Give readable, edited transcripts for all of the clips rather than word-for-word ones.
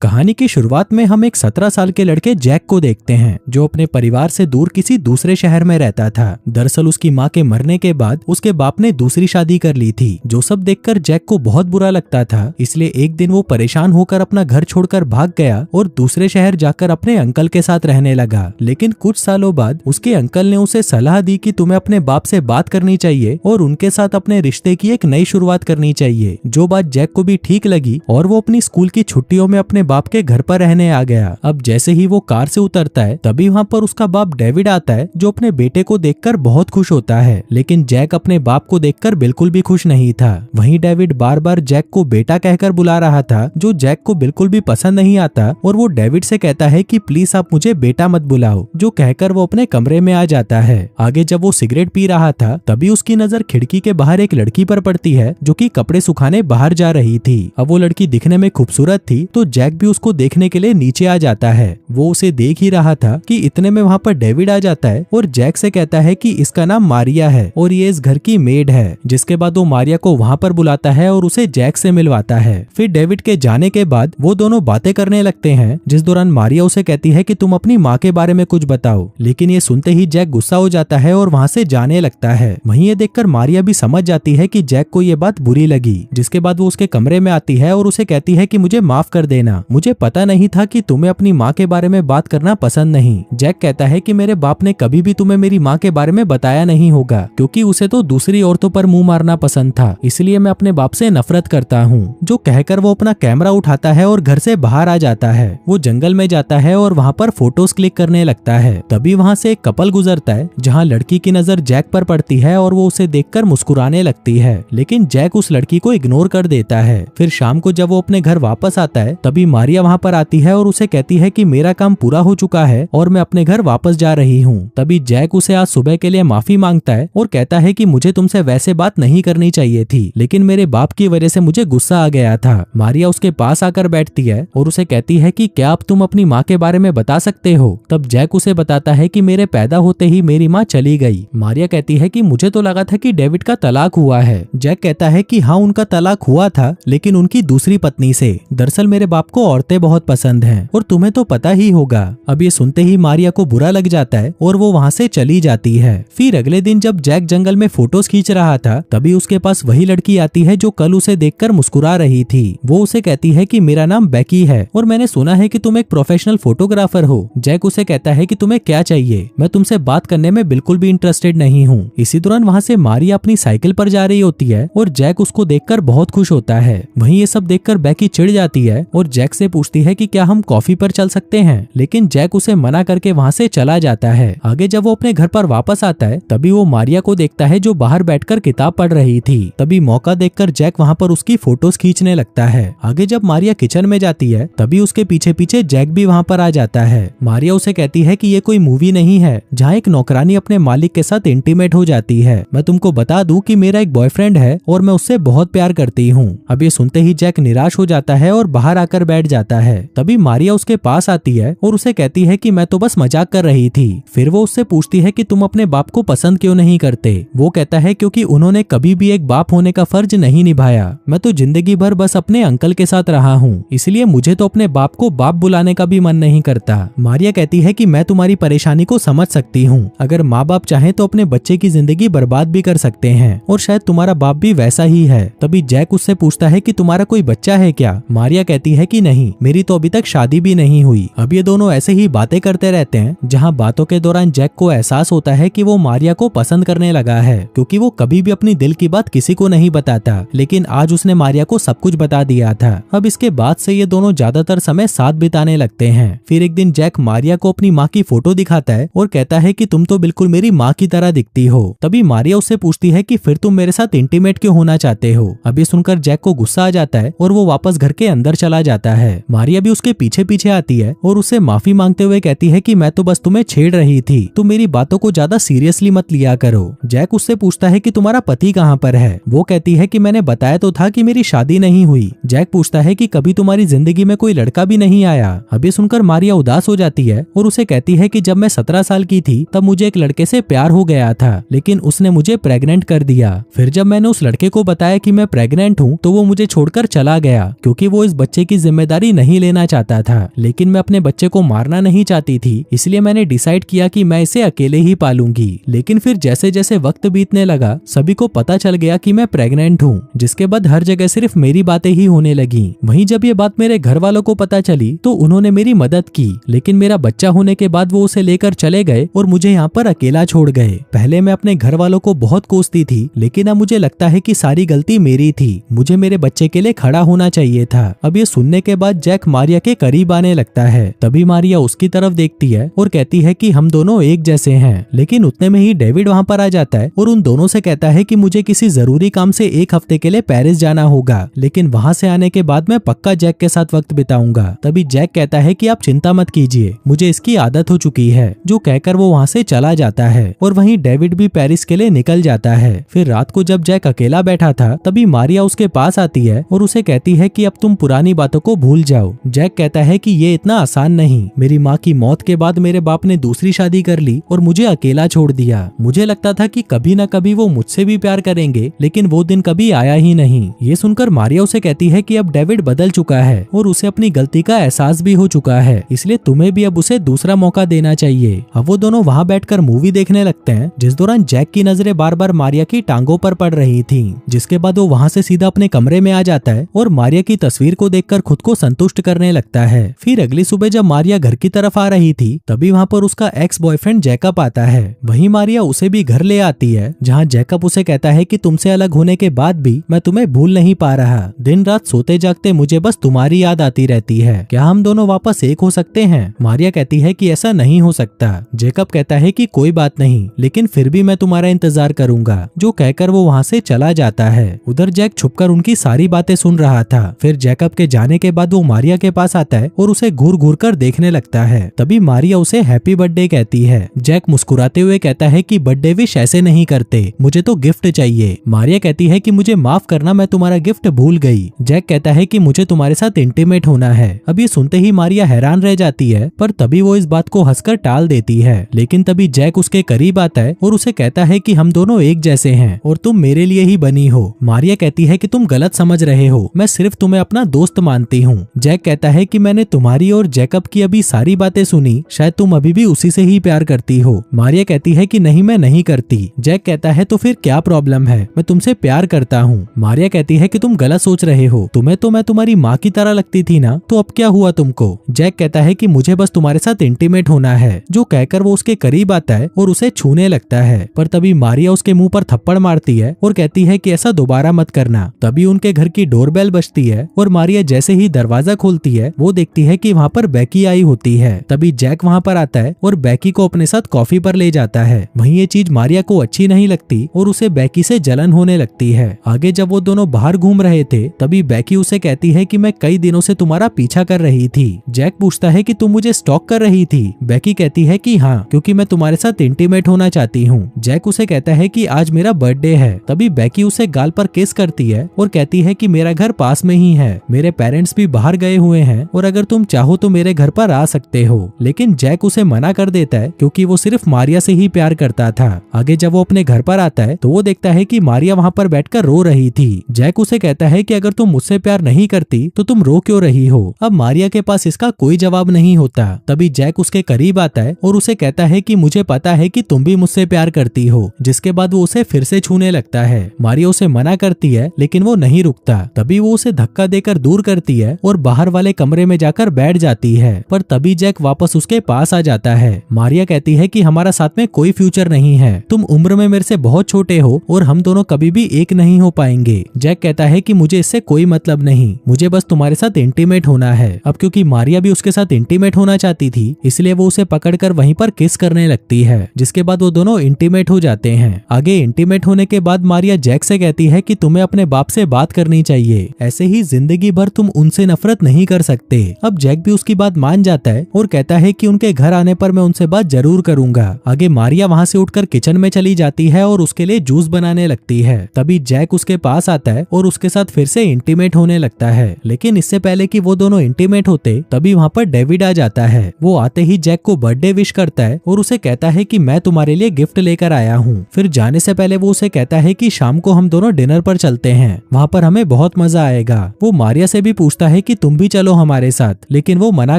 कहानी की शुरुआत में हम एक 17 साल के लड़के जैक को देखते हैं जो अपने परिवार से दूर किसी दूसरे शहर में रहता था। दरअसल उसकी माँ के मरने के बाद उसके बाप ने दूसरी शादी कर ली थी, जो सब देखकर जैक को बहुत बुरा लगता था। इसलिए एक दिन वो परेशान होकर अपना घर छोड़कर भाग गया और दूसरे शहर जाकर अपने अंकल के साथ रहने लगा। लेकिन कुछ सालों बाद उसके अंकल ने उसे सलाह दी कि तुम्हें अपने बाप से बात करनी चाहिए और उनके साथ अपने रिश्ते की एक नई शुरुआत करनी चाहिए। जो बात जैक को भी ठीक लगी और वो अपनी स्कूल की छुट्टियों में अपने बाप के घर पर रहने आ गया। अब जैसे ही वो कार से उतरता है तभी वहाँ पर उसका बाप डेविड आता है, जो अपने बेटे को देखकर बहुत खुश होता है। लेकिन जैक अपने बाप को देखकर बिल्कुल भी खुश नहीं था। वहीं डेविड बार बार जैक को बेटा कहकर बुला रहा था, जो जैक को बिल्कुल भी पसंद नहीं आता और वो डेविड से कहता है कि प्लीज आप मुझे बेटा मत बुलाओ, जो कहकर वो अपने कमरे में आ जाता है। आगे जब वो सिगरेट पी रहा था तभी उसकी नजर खिड़की के बाहर एक लड़की पर पड़ती है जो कि कपड़े सुखाने बाहर जा रही थी। अब वो लड़की दिखने में खूबसूरत थी तो जैक भी उसको देखने के लिए नीचे आ जाता है। वो उसे देख ही रहा था कि इतने में वहाँ पर डेविड आ जाता है और जैक से कहता है कि इसका नाम मारिया है और ये इस घर की मेड है। जिसके बाद वो मारिया को वहाँ पर बुलाता है और उसे जैक से मिलवाता है। फिर डेविड के जाने के बाद वो दोनों बातें करने लगते हैं, जिस दौरान मारिया उसे कहती है कि तुम अपनी माँ के बारे में कुछ बताओ। लेकिन ये सुनते ही जैक गुस्सा हो जाता है और वहाँ से जाने लगता है। वहीं ये देखकर मारिया भी समझ जाती है कि जैक को ये बात बुरी लगी। जिसके बाद वो उसके कमरे में आती है और उसे कहती है कि मुझे माफ कर देना, मुझे पता नहीं था कि तुम्हें अपनी माँ के बारे में बात करना पसंद नहीं। जैक कहता है कि मेरे बाप ने कभी भी तुम्हें मेरी माँ के बारे में बताया नहीं होगा, क्योंकि उसे तो दूसरी औरतों पर मुंह मारना पसंद था, इसलिए मैं अपने बाप से नफरत करता हूँ। जो कहकर वो अपना कैमरा उठाता है और घर से बाहर आ जाता है। वो जंगल में जाता है और वहाँ पर फोटोज क्लिक करने लगता है। तभी वहाँ से एक कपल गुजरता है, जहाँ लड़की की नजर जैक पर पड़ती है और वो उसे देखकर मुस्कुराने लगती है। लेकिन जैक उस लड़की को इग्नोर कर देता है। फिर शाम को जब वो अपने घर वापस आता है तभी मारिया वहाँ पर आती है और उसे कहती है कि मेरा काम पूरा हो चुका है और मैं अपने घर वापस जा रही हूँ। तभी जैक उसे आज सुबह के लिए माफी मांगता है और कहता है कि मुझे तुमसे वैसे बात नहीं करनी चाहिए थी, लेकिन मेरे बाप की वजह से मुझे गुस्सा आ गया था। मारिया उसके पास आकर बैठती है और उसे कहती है कि क्या अब तुम अपनी माँ के बारे में बता सकते हो। तब जैक उसे बताता है कि मेरे पैदा होते ही मेरी माँ चली गई। मारिया कहती है कि मुझे तो लगा था कि डेविड का तलाक हुआ है। जैक कहता है कि हाँ, उनका तलाक हुआ था, लेकिन उनकी दूसरी पत्नी से। दरअसल मेरे बाप को औरतें बहुत पसंद हैं और तुम्हें तो पता ही होगा। अब ये सुनते ही मारिया को बुरा लग जाता है और वो वहाँ से चली जाती है। फिर अगले दिन जब जैक जंगल में फोटोज खींच रहा था तभी उसके पास वही लड़की आती है जो कल उसे देखकर मुस्कुरा रही थी। वो उसे कहती है कि मेरा नाम बेकी है और मैंने सुना है कि तुम एक प्रोफेशनल फोटोग्राफर हो। जैक उसे कहता है कि तुम्हें क्या चाहिए, मैं तुमसे बात करने में बिल्कुल भी इंटरेस्टेड नहीं हूँ। इसी दौरान वहाँ से मारिया अपनी साइकिल पर जा रही होती है और जैक उसको देखकर बहुत खुश होता है। वहीं ये सब देखकर बेकी चिढ़ जाती है और जैक से पूछती है कि क्या हम कॉफी पर चल सकते हैं, लेकिन जैक उसे मना करके वहाँ से चला जाता है। आगे जब वो अपने घर पर वापस आता है तभी वो मारिया को देखता है जो बाहर बैठकर किताब पढ़ रही थी। तभी मौका देखकर जैक वहाँ पर उसकी फोटोज खींचने लगता है। आगे जब मारिया किचन में जाती है तभी उसके पीछे पीछे जैक भी वहाँ पर आ जाता है। मारिया उसे कहती है कि ये कोई मूवी नहीं है जहाँ एक नौकरानी अपने मालिक के साथ इंटीमेट हो जाती है। मैं तुमको बता दूं कि मेरा एक बॉयफ्रेंड है और मैं उससे बहुत प्यार करती हूँ। अब ये सुनते ही जैक निराश हो जाता है और बाहर आकर बैठ जाता है। तभी मारिया उसके पास आती है और उसे कहती है कि मैं तो बस मजाक कर रही थी। फिर वो उससे पूछती है कि तुम अपने बाप को पसंद क्यों नहीं करते। वो कहता है क्योंकि उन्होंने कभी भी एक बाप होने का फर्ज नहीं निभाया। मैं तो जिंदगी भर बस अपने अंकल के साथ रहा हूँ, इसलिए मुझे तो अपने बाप को बाप बुलाने का भी मन नहीं करता। मारिया कहती है कि मैं तुम्हारी परेशानी को समझ सकती हूँ। अगर माँ बाप चाहे तो अपने बच्चे की जिंदगी बर्बाद भी कर सकते हैं और शायद तुम्हारा बाप भी वैसा ही है। तभी जैक उससे पूछता है कि तुम्हारा कोई बच्चा है क्या। मारिया कहती है कि नहीं, मेरी तो अभी तक शादी भी नहीं हुई। अब ये दोनों ऐसे ही बातें करते रहते हैं, जहाँ बातों के दौरान जैक को एहसास होता है कि वो मारिया को पसंद करने लगा है, क्योंकि वो कभी भी अपनी दिल की बात किसी को नहीं बताता, लेकिन आज उसने मारिया को सब कुछ बता दिया था। अब इसके बाद से ये दोनों ज्यादातर समय साथ बिताने लगते हैं। फिर एक दिन जैक मारिया को अपनी माँ की फोटो दिखाता है और कहता है कि तुम तो बिल्कुल मेरी माँ की तरह दिखती हो। तभी मारिया उससे पूछती है कि फिर तुम मेरे साथ इंटीमेट क्यों होना चाहते हो। अब ये सुनकर जैक को गुस्सा आ जाता है और वो वापस घर के अंदर चला जाता है। मारिया भी उसके पीछे पीछे आती है और उससे माफी मांगते हुए कहती है कि मैं तो बस तुम्हें छेड़ रही थी, तुम मेरी बातों को ज्यादा सीरियसली मत लिया करो। जैक उससे पूछता है कि तुम्हारा पति कहाँ पर है। वो कहती है कि मैंने बताया तो था कि मेरी शादी नहीं हुई। जैक पूछता है कि कभी तुम्हारी जिंदगी में कोई लड़का भी नहीं आया। अभी सुनकर मारिया उदास हो जाती है और उसे कहती है कि जब मैं 17 साल की थी तब मुझे एक लड़के से प्यार हो गया था, लेकिन उसने मुझे प्रेग्नेंट कर दिया। फिर जब मैंने उस लड़के को बताया कि मैं प्रेग्नेंट हूँ तो वो मुझे छोड़कर चला गया, क्योंकि वो इस बच्चे की जिम्मेदारी जिम्मेदारी नहीं लेना चाहता था, लेकिन मैं अपने बच्चे को मारना नहीं चाहती थी, इसलिए मैंने डिसाइड किया कि मैं इसे अकेले ही पालूंगी। लेकिन फिर जैसे जैसे वक्त बीतने लगा सभी को पता चल गया कि मैं प्रेग्नेंट हूँ, जिसके बाद हर जगह सिर्फ मेरी बातें ही होने लगी। वहीं जब ये बात मेरे घर वालों को पता चली तो उन्होंने मेरी मदद की, लेकिन मेरा बच्चा होने के बाद वो उसे लेकर चले गए और मुझे यहाँ पर अकेला छोड़ गए। पहले मैं अपने घर वालों को बहुत कोसती थी, लेकिन अब मुझे लगता है कि सारी गलती मेरी थी, मुझे मेरे बच्चे के लिए खड़ा होना चाहिए था। अब ये सुनने के बाद जैक मारिया के करीब आने लगता है। तभी मारिया उसकी तरफ देखती है और कहती है कि हम दोनों एक जैसे हैं। लेकिन उतने में ही डेविड वहाँ पर आ जाता है और उन दोनों से कहता है कि मुझे किसी जरूरी काम से 1 हफ्ते के लिए पेरिस जाना होगा, लेकिन वहाँ से आने के बाद मैं पक्का जैक के साथ वक्त बिताऊंगा। तभी जैक कहता है कि आप चिंता मत कीजिए, मुझे इसकी आदत हो चुकी है, जो कहकर वो वहाँ से चला जाता है। और वहीं डेविड भी पेरिस के लिए निकल जाता है। फिर रात को जब जैक अकेला बैठा था तभी मारिया उसके पास आती है और उसे कहती है कि अब तुम पुरानी बातों को भूल जाओ। जैक कहता है कि ये इतना आसान नहीं, मेरी माँ की मौत के बाद मेरे बाप ने दूसरी शादी कर ली और मुझे अकेला छोड़ दिया। मुझे लगता था कि कभी न कभी वो मुझसे भी प्यार करेंगे, लेकिन वो दिन कभी आया ही नहीं। ये सुनकर मारिया उसे कहती है कि अब डेविड बदल चुका है और उसे अपनी गलती का एहसास भी हो चुका है, इसलिए तुम्हें भी अब उसे दूसरा मौका देना चाहिए। अब वो दोनों वहाँ बैठकर मूवी देखने लगते हैं, जिस दौरान जैक की नजरें बार बार मारिया की टांगों पर पड़ रही थी। जिसके बाद वो वहाँ से सीधा अपने कमरे में आ जाता है और मारिया की तस्वीर को देखकर खुद को संतुष्ट करने लगता है। फिर अगली सुबह जब मारिया घर की तरफ आ रही थी तभी वहाँ पर उसका एक्स बॉयफ्रेंड जैकब आता है। वहीं मारिया उसे भी घर ले आती है, जहाँ जैकब उसे कहता है कि तुमसे अलग होने के बाद भी मैं तुम्हें भूल नहीं पा रहा, दिन रात सोते जागते मुझे बस तुम्हारी याद आती रहती है, क्या हम दोनों वापस एक हो सकते हैं? मारिया कहती है कि ऐसा नहीं हो सकता। जैकब कहता है कि कोई बात नहीं, लेकिन फिर भी मैं तुम्हारा इंतजार करूंगा, जो कहकर वो वहाँ से चला जाता है। उधर जैक छुपकर उनकी सारी बातें सुन रहा था। फिर जैकब के जाने के बाद वो मारिया के पास आता है और उसे घूर घूर कर देखने लगता है। तभी मारिया उसे हैप्पी बर्थडे कहती है। जैक मुस्कुराते हुए कहता है कि बर्थडे विश ऐसे नहीं करते, मुझे तो गिफ्ट चाहिए। मारिया कहती है कि मुझे माफ करना, मैं तुम्हारा गिफ्ट भूल गई। जैक कहता है कि मुझे तुम्हारे साथ इंटीमेट होना है। अब ये सुनते ही मारिया हैरान रह जाती है, पर तभी वो इस बात को हंसकर टाल देती है। लेकिन तभी जैक उसके करीब आता है और उसे कहता है कि हम दोनों एक जैसे हैं और तुम मेरे लिए ही बनी हो। मारिया कहती है कि तुम गलत समझ रहे हो, मैं सिर्फ तुम्हें अपना दोस्त मानती हूँ। जैक कहता है कि मैंने तुम्हारी और जैकब की अभी सारी बातें सुनी, शायद तुम अभी भी उसी से ही प्यार करती हो। मारिया कहती है कि नहीं, मैं नहीं करती। जैक कहता है तो फिर क्या प्रॉब्लम है, मैं तुमसे प्यार करता हूँ। मारिया कहती है कि तुम गलत सोच रहे हो, तुम्हें तो मैं तुम्हारी माँ की तरह लगती थी ना, तो अब क्या हुआ तुमको? जैक कहता है कि मुझे बस तुम्हारे साथ इंटीमेट होना है, जो कहकर वो उसके करीब आता है और उसे छूने लगता है। पर तभी मारिया उसके मुंह पर थप्पड़ मारती है और कहती है कि ऐसा दोबारा मत करना। तभी उनके घर की डोरबेल बजती है और मारिया जैसे ही दरवाजा खोलती है वो देखती है कि वहाँ पर बैकी आई होती है। तभी जैक वहाँ पर आता है और बैकी को अपने साथ कॉफी पर ले जाता है। वहीं ये चीज मारिया को अच्छी नहीं लगती और उसे बैकी से जलन होने लगती है। आगे जब वो दोनों बाहर घूम रहे थे तभी बैकी उसे कहती है कि मैं कई दिनों से तुम्हारा पीछा कर रही थी। जैक पूछता है कि तुम मुझे स्टॉक कर रही थी? बैकी कहती है कि हाँ, क्योंकि मैं तुम्हारे साथ इंटीमेट होना चाहती हूँ। जैक उसे कहता है कि आज मेरा बर्थडे है। तभी बैकी उसे गाल पर किस करती है और कहती है कि मेरा घर पास में ही है, मेरे पेरेंट्स भी बाहर गए हुए हैं और अगर तुम चाहो तो मेरे घर पर आ सकते हो। लेकिन जैक उसे मना कर देता है क्योंकि वो सिर्फ मारिया से ही प्यार करता था। आगे जब वो अपने घर पर आता है तो वो देखता है कि मारिया वहाँ पर बैठकर रो रही थी। जैक उसे कहता है कि अगर तुम मुझसे प्यार नहीं करती तो तुम रो क्यों रही हो? अब मारिया के पास इसका कोई जवाब नहीं होता। तभी जैक उसके करीब आता है और उसे कहता है कि मुझे पता है कि तुम भी मुझसे प्यार करती हो। जिसके बाद वो उसे फिर से छूने लगता है। मारिया उसे मना करती है लेकिन वो नहीं रुकता। तभी वो उसे धक्का देकर दूर करती है और बाहर वाले कमरे में जाकर बैठ जाती है। पर तभी जैक वापस उसके पास आ जाता है। मारिया कहती है कि हमारा साथ में कोई फ्यूचर नहीं है, तुम उम्र में मेरे से बहुत छोटे हो और हम दोनों कभी भी एक नहीं हो पाएंगे। जैक कहता है कि मुझे इससे कोई मतलब नहीं, मुझे बस तुम्हारे साथ इंटीमेट होना है। अब क्योंकि मारिया भी उसके साथ इंटीमेट होना चाहती थी इसलिए वो उसे पकड़कर वहीं पर किस करने लगती है। जिसके बाद वो दोनों इंटीमेट हो जाते हैं। आगे इंटीमेट होने के बाद मारिया जैक से कहती है कि तुम्हें अपने बाप से बात करनी चाहिए, ऐसे ही जिंदगी भर तुम उनसे नफरत नहीं कर सकते। अब जैक भी उसकी बात मान जाता है और कहता है कि उनके घर आने पर मैं उनसे बात जरूर करूंगा। आगे मारिया वहाँ से उठकर किचन में चली जाती है और उसके लिए जूस बनाने लगती है। तभी जैक उसके पास आता है और उसके साथ फिर से इंटीमेट होने लगता है। लेकिन इससे पहले कि वो दोनों इंटीमेट होते तभी वहाँ पर डेविड आ जाता है। वो आते ही जैक को बर्थडे विश करता है और उसे कहता है कि मैं तुम्हारे लिए गिफ्ट लेकर आया हूँ। फिर जाने से पहले वो उसे कहता है कि शाम को हम दोनों डिनर पर चलते हैं, वहाँ पर हमें बहुत मजा आएगा। वो मारिया से भी पूछता है है कि तुम भी चलो हमारे साथ, लेकिन वो मना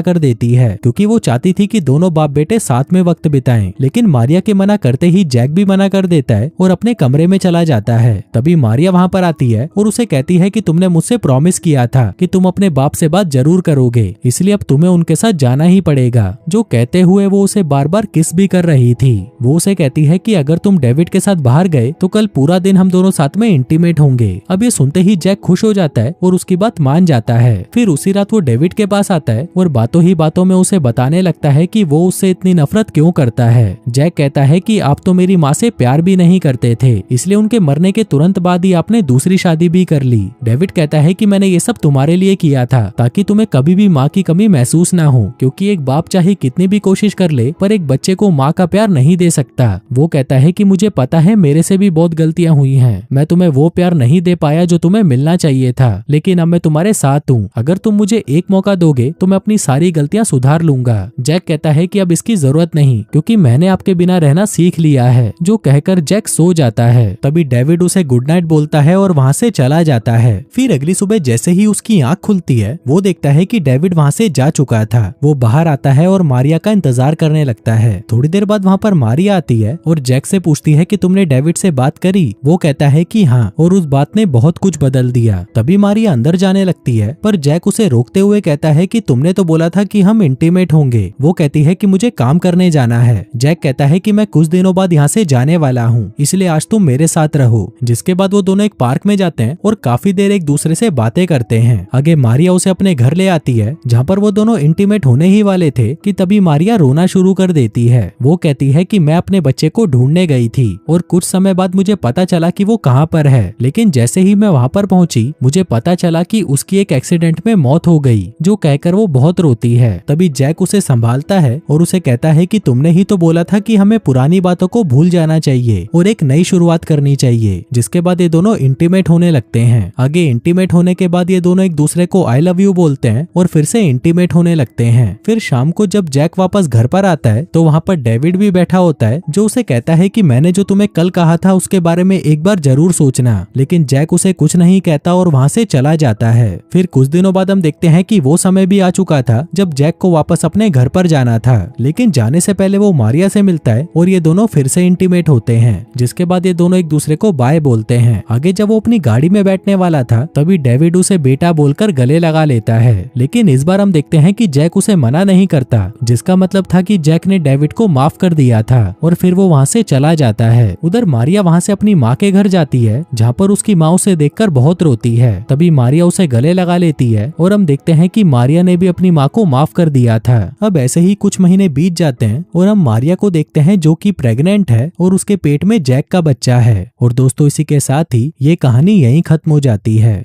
कर देती है क्योंकि वो चाहती थी कि दोनों बाप बेटे साथ में वक्त बिताएं। लेकिन मारिया के मना करते ही जैक भी मना कर देता है और अपने कमरे में चला जाता है। तभी मारिया वहाँ पर आती है और उसे कहती है कि तुमने मुझसे प्रॉमिस किया था कि तुम अपने बाप से बात जरूर करोगे, इसलिए अब तुम्हें उनके साथ जाना ही पड़ेगा। जो कहते हुए वो उसे बार बार किस भी कर रही थी। वो उसे कहती है कि अगर तुम डेविड के साथ बाहर गए तो कल पूरा दिन हम दोनों साथ में इंटीमेट होंगे। अब ये सुनते ही जैक खुश हो जाता है और उसकी बात मान जाता है। फिर उसी रात वो डेविड के पास आता है और बातों ही बातों में उसे बताने लगता है कि वो उससे इतनी नफरत क्यों करता है। जैक कहता है कि आप तो मेरी माँ से प्यार भी नहीं करते थे, इसलिए उनके मरने के तुरंत बाद ही आपने दूसरी शादी भी कर ली। डेविड कहता है कि मैंने ये सब तुम्हारे लिए किया था ताकि तुम्हें कभी भी माँ की कमी महसूस ना हो, क्योंकि एक बाप चाहे कितनी भी कोशिश कर ले पर एक बच्चे को माँ का प्यार नहीं दे सकता। वो कहता है कि मुझे पता है मेरे से भी बहुत गलतियां हुई हैं, मैं तुम्हें वो प्यार नहीं दे पाया जो तुम्हें मिलना चाहिए था, लेकिन अब मैं तुम्हारे साथ हूँ। अगर तुम मुझे एक मौका दोगे तो मैं अपनी सारी गलतियां सुधार लूंगा। जैक कहता है कि अब इसकी जरूरत नहीं, क्योंकि मैंने आपके बिना रहना सीख लिया है। जो कहकर जैक सो जाता है। तभी डेविड उसे गुड नाइट बोलता है और वहाँ से चला जाता है। फिर अगली सुबह जैसे ही उसकी आंख खुलती है वो देखता है कि डेविड वहाँ से जा चुका था। वो बाहर आता है और मारिया का इंतजार करने लगता है। थोड़ी देर बाद वहाँ पर मारिया आती है और जैक से पूछती है कि तुमने डेविड से बात करी? वो कहता है कि हाँ, और उस बात ने बहुत कुछ बदल दिया। तभी मारिया अंदर जाने लगती है पर जैक उसे रोकते हुए कहता है कि तुमने तो बोला था कि हम इंटीमेट होंगे। वो कहती है कि मुझे काम करने जाना है। जैक कहता है कि मैं कुछ दिनों बाद यहाँ से जाने वाला हूँ, इसलिए आज तुम मेरे साथ रहो। जिसके बाद वो दोनों एक पार्क में जाते हैं और काफी देर एक दूसरे से बातें करते हैं। आगे मारिया उसे अपने घर ले आती है जहाँ पर वो दोनों इंटीमेट होने ही वाले थे कि तभी मारिया रोना शुरू कर देती है। वो कहती है कि मैं अपने बच्चे को ढूंढने गई थी और कुछ समय बाद मुझे पता चला कि वो कहाँ पर है, लेकिन जैसे ही मैं वहाँ पर पहुंची मुझे पता चला कि उसकी एक एक्सीडेंट में मौत हो गई। जो कहकर वो बहुत रोती है। तभी जैक उसे संभालता है और उसे कहता है कि तुमने ही तो बोला था कि हमें पुरानी बातों को भूल जाना चाहिए और एक नई शुरुआत करनी चाहिए। जिसके बाद ये दोनों इंटीमेट होने लगते हैं। आगे इंटीमेट होने के बाद ये दोनों एक दूसरे को आई लव यू बोलते हैं और फिर से इंटीमेट होने लगते हैं। फिर शाम को जब जैक वापस घर पर आता है तो वहाँ पर डेविड भी बैठा होता है, जो उसे कहता है कि मैंने जो तुम्हें कल कहा था उसके बारे में एक बार जरूर सोचना। लेकिन जैक उसे कुछ नहीं कहता और वहाँ से चला जाता है। फिर कुछ दिनों बाद हम देखते हैं कि वो समय भी आ चुका था जब जैक को वापस अपने घर पर जाना था, लेकिन जाने से पहले वो मारिया से मिलता है और ये दोनों फिर से इंटीमेट होते हैं। जिसके बाद ये दोनों एक दूसरे को बाय बोलते हैं। आगे जब वो अपनी गाड़ी में बैठने वाला था तभी डेविड उसे बेटा बोलकर गले लगा लेता है, लेकिन इस बार हम देखते हैं कि जैक उसे मना नहीं करता, जिसका मतलब था कि जैक ने डेविड को माफ कर दिया था और फिर वो वहाँ से चला जाता है। उधर मारिया वहाँ से अपनी माँ के घर जाती है जहाँ पर उसकी माँ उसे देखकर बहुत रोती है। तभी मारिया उसे गले लगा लेती है और हम देखते हैं कि मारिया ने भी अपनी माँ को माफ कर दिया था। अब ऐसे ही कुछ महीने बीत जाते हैं और हम मारिया को देखते हैं जो कि प्रेग्नेंट है और उसके पेट में जैक का बच्चा है। और दोस्तों इसी के साथ ही ये कहानी यहीं खत्म हो जाती है।